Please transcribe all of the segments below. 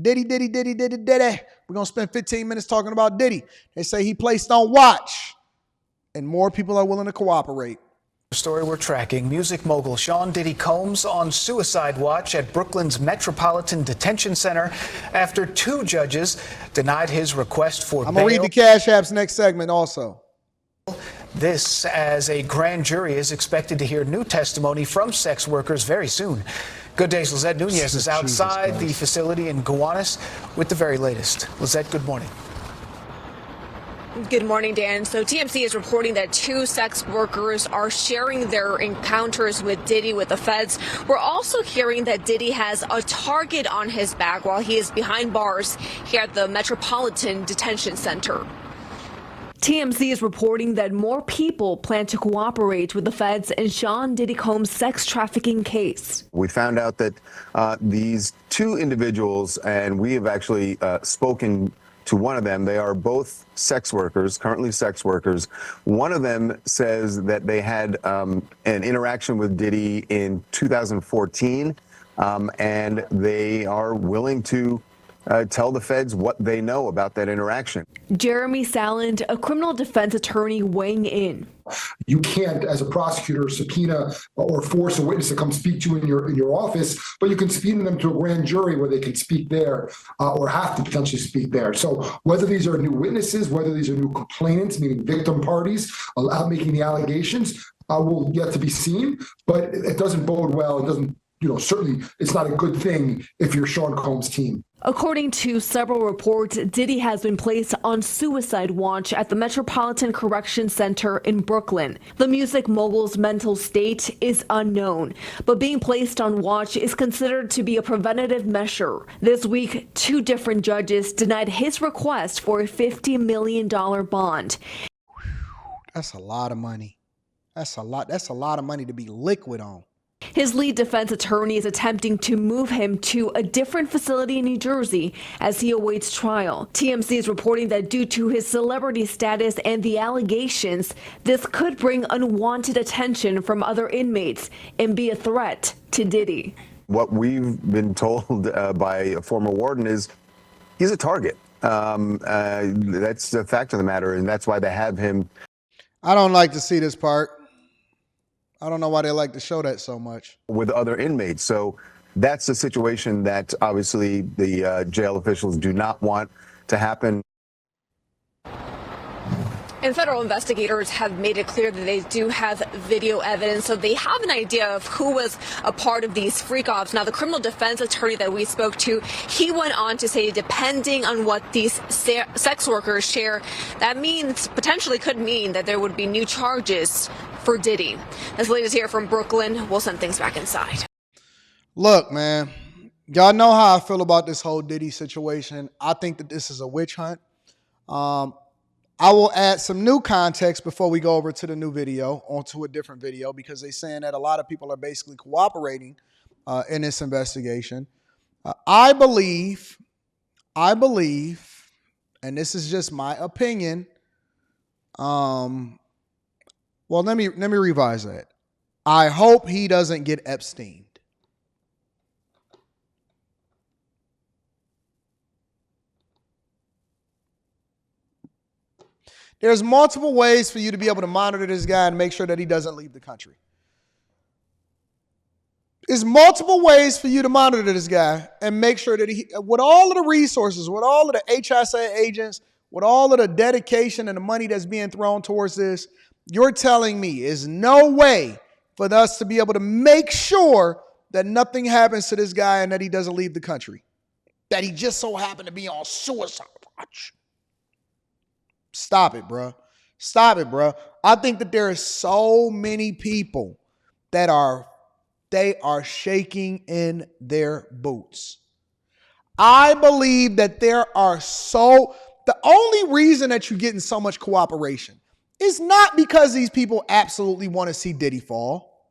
Diddy. We're going to spend 15 minutes talking about Diddy. They say he placed on watch, and more people are willing to cooperate. Story we're tracking. Music mogul Sean Diddy Combs on suicide watch at Brooklyn's Metropolitan Detention Center after 2 judges denied his request for bail. I'm going to read the Cash Apps next segment also. This as a grand jury is expected to hear new testimony from sex workers very soon. Good Day's Lizette Nunez is outside the facility in Gowanus with the very latest. Lizette, good morning. Good morning, Dan. So TMC is reporting that 2 sex workers are sharing their encounters with Diddy with the feds. We're also hearing that Diddy has a target on his back while he is behind bars here at the Metropolitan Detention Center. TMC is reporting that more people plan to cooperate with the feds in Sean Diddy Combs' sex trafficking case. We found out that these 2 individuals, and we have actually spoken to one of them. They are both sex workers, currently sex workers. One of them says that they had an interaction with Diddy in 2014, and they are willing to tell the feds what they know about that interaction. Jeremy Saland, a criminal defense attorney, weighing in. You can't, as a prosecutor, subpoena or force a witness to come speak to you in your office, but you can subpoena them to a grand jury where they can speak there or have to potentially speak there. So whether these are new witnesses, whether these are new complainants, meaning victim parties, making the allegations, will yet to be seen. But it doesn't bode well. It doesn't, certainly it's not a good thing if you're Sean Combs' team. According to several reports, Diddy has been placed on suicide watch at the Metropolitan Correction Center in Brooklyn. The music mogul's mental state is unknown, but being placed on watch is considered to be a preventative measure. This week, 2 different judges denied his request for a $50 million bond. That's a lot of money. That's a lot of money to be liquid on. His lead defense attorney is attempting to move him to a different facility in New Jersey as he awaits trial. TMC is reporting that due to his celebrity status and the allegations, this could bring unwanted attention from other inmates and be a threat to Diddy. What we've been told by a former warden is he's a target. That's the fact of the matter, and that's why they have him. I don't like to see this part. I don't know why they like to show that so much. With other inmates. So that's the situation that obviously the jail officials do not want to happen. And federal investigators have made it clear that they do have video evidence, so they have an idea of who was a part of these freak-offs. Now, the criminal defense attorney that we spoke to, he went on to say, depending on what these sex workers share, that means, potentially could mean that there would be new charges for Diddy. As latest here from Brooklyn, we'll send things back inside. Look, man, y'all know how I feel about this whole Diddy situation. I think that this is a witch hunt. I will add some new context before we go over to the new video, onto a different video, because they're saying that a lot of people are basically cooperating in this investigation. I believe, and this is just my opinion. Well, let me revise that. I hope he doesn't get Epsteined. There's multiple ways for you to be able to monitor this guy and make sure that he doesn't leave the country. There's multiple ways for you to monitor this guy and make sure that he, with all of the resources, with all of the HSA agents, with all of the dedication and the money that's being thrown towards this, you're telling me is no way for us to be able to make sure that nothing happens to this guy and that he doesn't leave the country. That he just so happened to be on suicide watch. Stop it, bro. Stop it, bro. I think that there are so many people that they are shaking in their boots. I believe that the only reason that you're getting so much cooperation is not because these people absolutely want to see Diddy fall.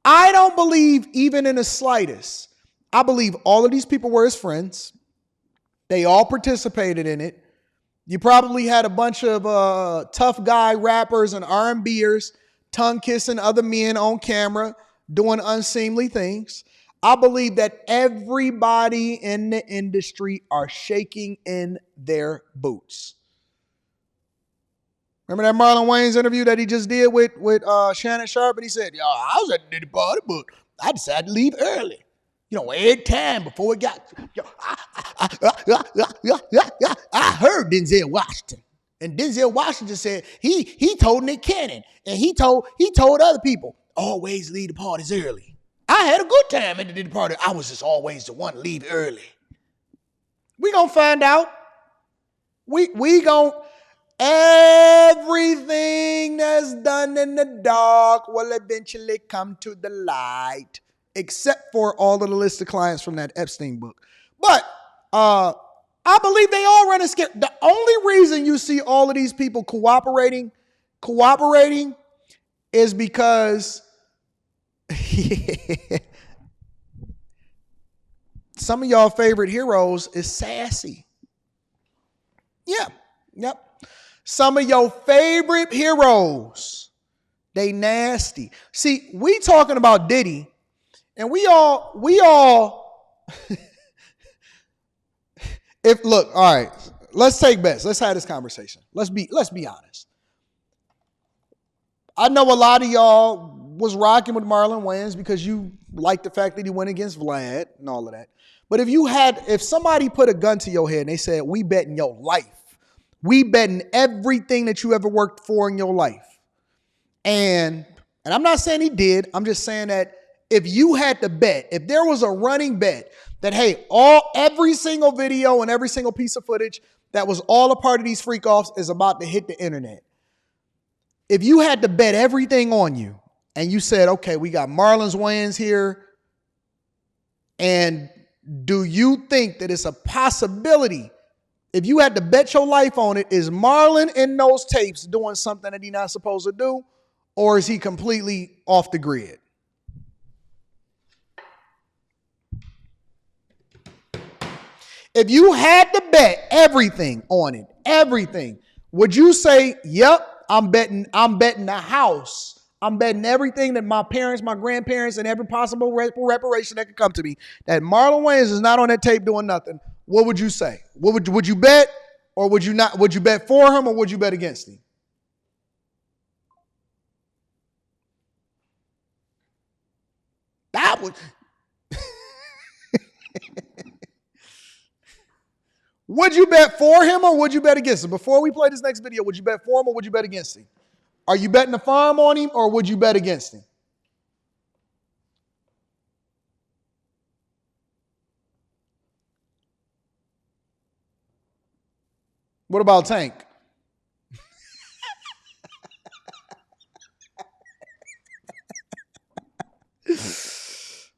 I don't believe even in the slightest. I believe all of these people were his friends. They all participated in it. You probably had a bunch of tough guy rappers and R&Bers tongue kissing other men on camera, doing unseemly things. I believe that everybody in the industry are shaking in their boots. Remember that Marlon Wayans interview that he just did with Shannon Sharpe? And he said, yo, I was at the Diddy party, but I decided to leave early. You know, every time before it got, I heard Denzel Washington. And Denzel Washington said he told Nick Cannon and he told other people, always leave the parties early. I had a good time at the Diddy party. I was just always the one to leave early. We gonna find out. We gonna, everything that's done in the dark will eventually come to the light, except for all of the list of clients from that Epstein book. But I believe they all running scared. The only reason you see all of these people cooperating is because some of y'all favorite heroes is sassy. Yeah, yep. Some of your favorite heroes, they nasty. See, we talking about Diddy, and we all look, all right, let's take bets. Let's have this conversation. Let's be honest. I know a lot of y'all was rocking with Marlon Wayans because you like the fact that he went against Vlad and all of that. But if somebody put a gun to your head and they said, we betting your life, we betting everything that you ever worked for in your life. And I'm not saying he did. I'm just saying that if you had to bet, if there was a running bet that, hey, every single video and every single piece of footage that was all a part of these freak offs is about to hit the internet. If you had to bet everything on you and you said, okay, we got Marlon Wayans here, and do you think that it's a possibility, if you had to bet your life on it, is Marlon in those tapes doing something that he's not supposed to do, or is he completely off the grid? If you had to bet everything on it, everything, would you say, yep, I'm betting the house. I'm betting everything that my parents, my grandparents, and every possible reparation that could come to me, that Marlon Wayans is not on that tape doing nothing? What would you say? Would you bet, or would you not? Would you bet for him, or would you bet against him? That would. Would you bet for him, or would you bet against him? Before we play this next video, would you bet for him, or would you bet against him? Are you betting the farm on him, or would you bet against him? What about Tank?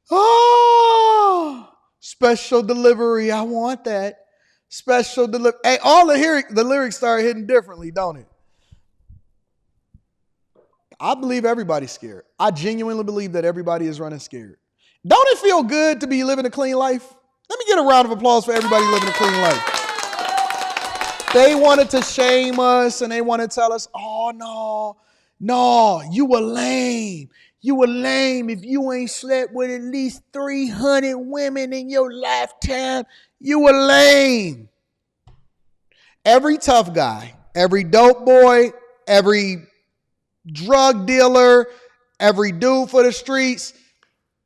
Oh, special delivery. I want that. Special delivery. Hey, all the lyrics start hitting differently, don't it? I believe everybody's scared. I genuinely believe that everybody is running scared. Don't it feel good to be living a clean life? Let me get a round of applause for everybody living a clean life. They wanted to shame us and they want to tell us, oh, no, you were lame. You were lame if you ain't slept with at least 300 women in your lifetime. You were lame. Every tough guy, every dope boy, every drug dealer, every dude for the streets,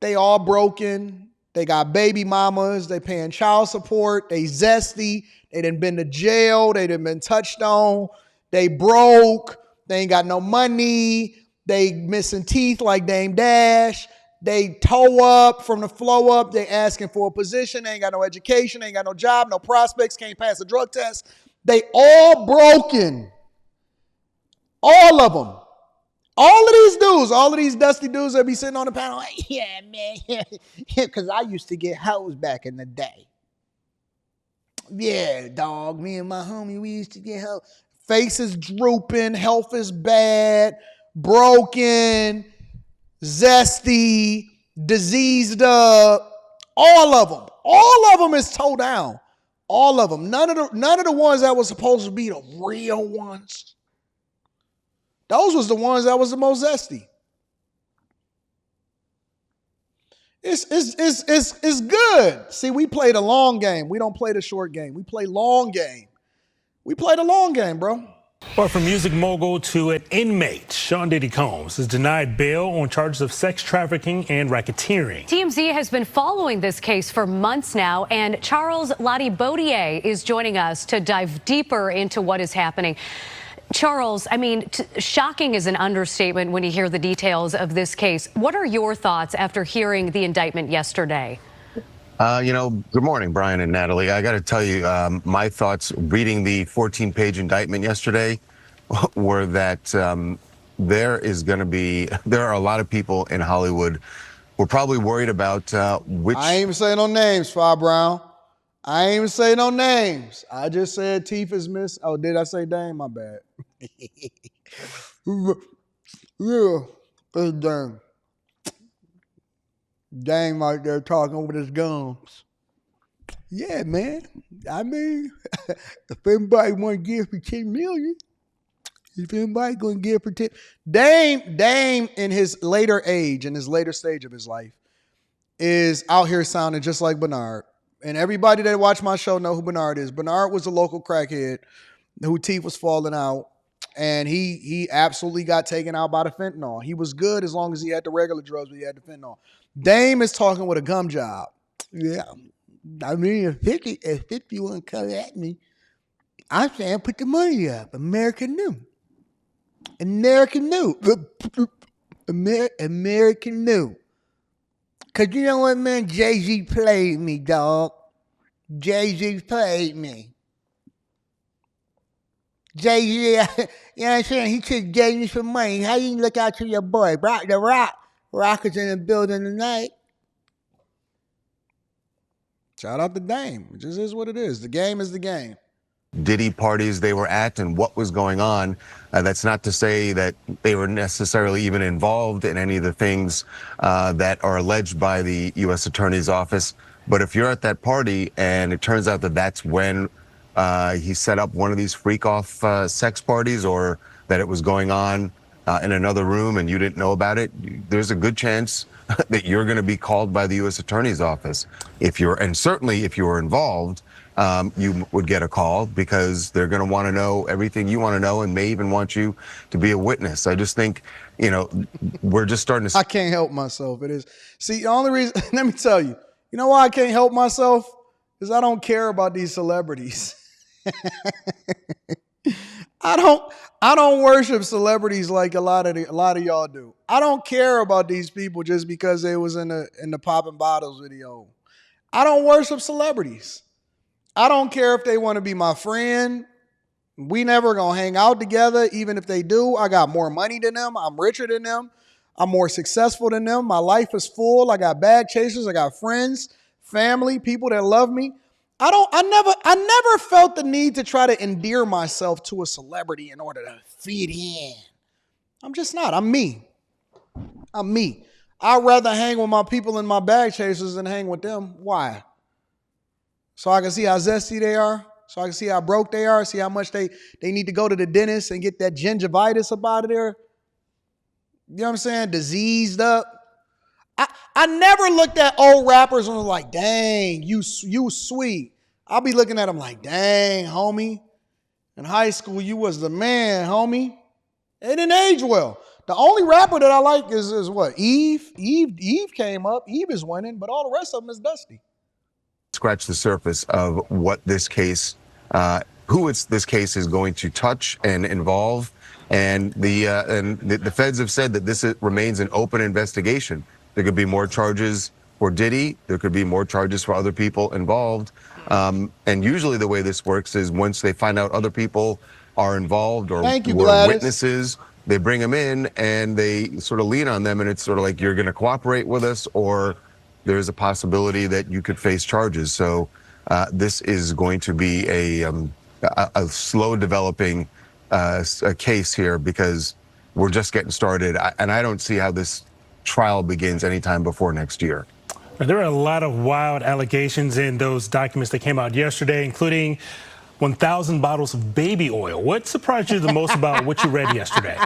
they all broken. They got baby mamas. They paying child support. They zesty. They done been to jail. They done been touched on. They broke. They ain't got no money. They missing teeth like Dame Dash. They toe up from the flow up. They asking for a position. They ain't got no education. They ain't got no job, no prospects. Can't pass a drug test. They all broken. All of them. All of these dudes, all of these dusty dudes that be sitting on the panel, like, yeah, man, because I used to get hoes back in the day. Yeah, dog, me and my homie, we used to get hoes. Faces drooping, health is bad, broken, zesty, diseased up. All of them is toe down. All of them. None of the ones that was supposed to be the real ones. Those was the ones that was the most zesty. It's good. See, we play the long game. We don't play the short game. We play long game. We play the long game, bro. Or from music mogul to an inmate, Sean Diddy Combs is denied bail on charges of sex trafficking and racketeering. TMZ has been following this case for months now, and Charles Lati-Baudier is joining us to dive deeper into what is happening. Charles, I mean, shocking is an understatement when you hear the details of this case. What are your thoughts after hearing the indictment yesterday? Good morning, Brian and Natalie. I got to tell you, my thoughts reading the 14-page indictment yesterday were that there are a lot of people in Hollywood who are probably worried about which. I ain't even say no names, Fa Brown. I ain't even say no names. I just said Teef is miss. Oh, did I say Dame? My bad. Yeah, it's Dame. Dame out there talking with his gums. Yeah, man. I mean, if anybody want to give for $10 million, if anybody going to give for 10, Dame in his later age, in his later stage of his life, is out here sounding just like Bernard. And everybody that watch my show know who Bernard is. Bernard was a local crackhead who teeth was falling out. And he absolutely got taken out by the fentanyl. He was good as long as he had the regular drugs, but he had the fentanyl. Dame is talking with a gum job. Yeah. I mean, if 50 want to come at me, I'm saying put the money up. American New. American New. American New. Because you know what, man? Jay-Z played me, dog. Jay-Z played me. Jay-Z, you know what I'm saying? He just gave me some money. How you look out to your boy? Rock is in the building tonight. Shout out to Dame. It just is what it is. The game is the game. Diddy parties they were at and what was going on. That's not to say that they were necessarily even involved in any of the things that are alleged by the U.S. Attorney's Office. But if you're at that party and it turns out that that's when he set up one of these freak-off sex parties, or that it was going on in another room and you didn't know about it, there's a good chance that you're going to be called by the U.S. Attorney's Office. And certainly if you were involved, you would get a call because they're going to want to know everything you want to know and may even want you to be a witness. I just think, we're just starting to. I can't help myself. It is. See, the only reason, let me tell you, you know why I can't help myself? Is I don't care about these celebrities. I don't worship celebrities like a lot of y'all do. I don't care about these people just because they was in the popping bottles video. I don't worship celebrities. I don't care if they want to be my friend. We never gonna hang out together. Even if they do, I got more money than them. I'm richer than them. I'm more successful than them. My life is full. I got bag chasers. I got friends, family, people that love me. I never felt the need to try to endear myself to a celebrity in order to fit in. I'm just not. I'm me. I'm me. I'd rather hang with my people and my bag chasers than hang with them. Why? So I can see how zesty they are. So I can see how broke they are. See how much they need to go to the dentist and get that gingivitis up out of there. You know what I'm saying? Diseased up. I never looked at old rappers and was like, dang, you sweet. I'll be looking at them like, dang, homie. In high school, you was the man, homie. It didn't age well. The only rapper that I like is what? Eve. Eve came up. Eve is winning, but all the rest of them is dusty. Scratch the surface of what this case, this case is going to touch and involve. And the feds have said that this remains an open investigation. There could be more charges for Diddy. There could be more charges for other people involved. And usually the way this works is once they find out other people are involved or were witnesses, they bring them in and they sort of lean on them. And it's sort of like, you're going to cooperate with us, or there's a possibility that you could face charges. So this is going to be a slow developing a case here because we're just getting started. And I don't see how this trial begins anytime before next year. There are a lot of wild allegations in those documents that came out yesterday, including 1,000 bottles of baby oil. What surprised you the most about what you read yesterday?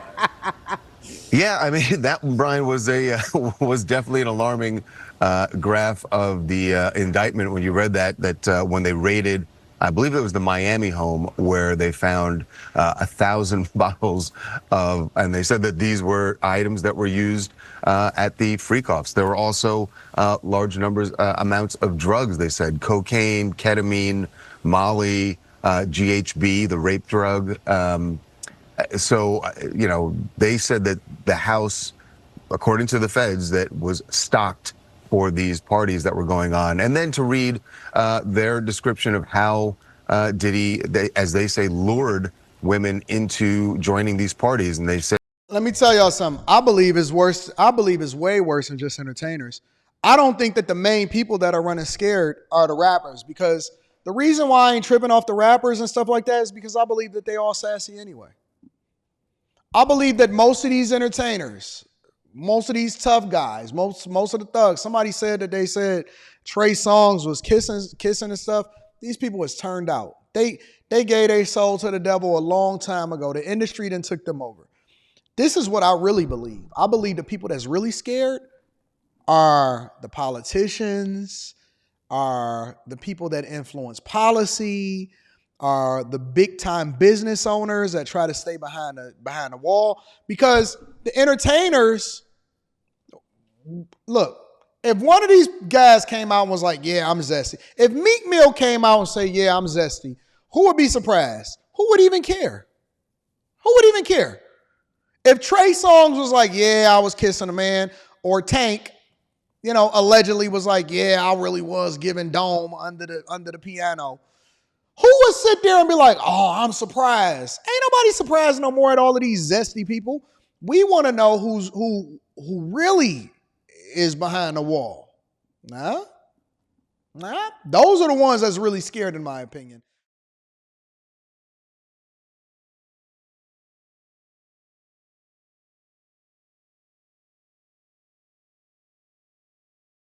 Yeah, I mean, that, Brian, was was definitely an alarming graph of the indictment when you read that when they raided, I believe it was the Miami home where they found 1,000 bottles of, and they said that these were items that were used at the freak-offs. There were also large amounts of drugs, they said, cocaine, ketamine, Molly, GHB, the rape drug. They said that the house, according to the feds, that was stocked for these parties that were going on. And then to read their description of how Diddy, as they say, lured women into joining these parties. And they said, let me tell y'all something. I believe is worse. I believe it's way worse than just entertainers. I don't think that the main people that are running scared are the rappers, because the reason why I ain't tripping off the rappers and stuff like that is because I believe that they all sassy anyway. I believe that most of these entertainers, most of these tough guys, most of the thugs, somebody said that they said Trey Songz was kissing and stuff. These people was turned out. They gave their soul to the devil a long time ago. The industry then took them over. This is what I really believe. I believe the people that's really scared are the politicians, are the people that influence policy, are the big time business owners that try to stay behind the wall. Because the entertainers, look, if one of these guys came out and was like, yeah, I'm zesty. If Meek Mill came out and say, yeah, I'm zesty, who would be surprised? Who would even care? Who would even care? If Trey Songz was like, yeah, I was kissing a man, or Tank, allegedly was like, yeah, I really was giving dome under the piano, who would sit there and be like, oh, I'm surprised? Ain't nobody surprised no more at all of these zesty people. We want to know who really is behind the wall. Nah. Those are the ones that's really scared, in my opinion.